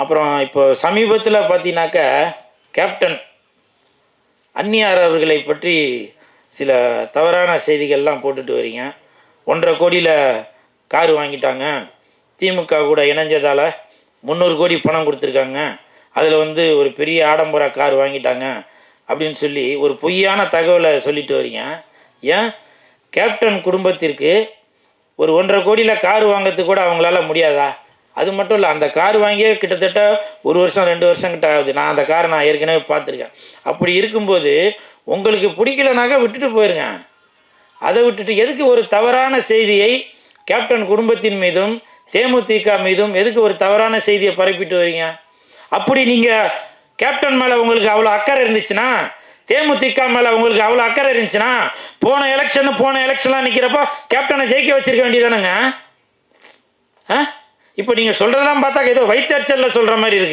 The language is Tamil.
அப்புறம் இப்போ சமீபத்தில் பார்த்தீங்கன்னாக்கா கேப்டன் அந்நியார் அவர்களை பற்றி சில தவறான செய்திகள்லாம் போட்டுட்டு வரீங்க. 1.5 கோடியில் கார் வாங்கிட்டாங்க, திமுக கூட இணைஞ்சதால் 300 கோடி பணம் கொடுத்துருக்காங்க, அதில் ஒரு பெரிய ஆடம்பர கார் வாங்கிட்டாங்க அப்படின்னு சொல்லி ஒரு பொய்யான தகவலை சொல்லிட்டு வரீங்க. ஏன் கேப்டன் குடும்பத்திற்கு ஒரு 1.5 கோடியில் கார் வாங்கிறதுக்கு கூட அவங்களால முடியாதா? அது மட்டும் இல்லை, அந்த கார் வாங்கியே கிட்டத்தட்ட 1 வருஷம் 2 வருஷம் கிட்ட ஆகுது. நான் அந்த காரை ஏற்கனவே பார்த்துருக்கேன். அப்படி இருக்கும்போது உங்களுக்கு பிடிக்கலனாக்கா விட்டுட்டு போயிருங்க. அதை விட்டுட்டு எதுக்கு ஒரு தவறான செய்தியை கேப்டன் குடும்பத்தின் மீதும் தேமுதிக மீதும் எதுக்கு ஒரு தவறான செய்தியை பரப்பிட்டு வரீங்க? அப்படி நீங்கள் கேப்டன் மேலே உங்களுக்கு அவ்வளோ அக்கறை இருந்துச்சுன்னா, தேமுதிக மேலே உங்களுக்கு அவ்வளோ அக்கறை இருந்துச்சுன்னா, போன எலெக்ஷன்லாம் நிற்கிறப்போ கேப்டனை ஜெயிக்க வச்சிருக்க வேண்டியதானுங்க. இப்போ நீங்கள் சொல்கிறதெல்லாம் பார்த்தா ஏதோ வயிற்றுச்சலில் சொல்கிற மாதிரி இருக்குது.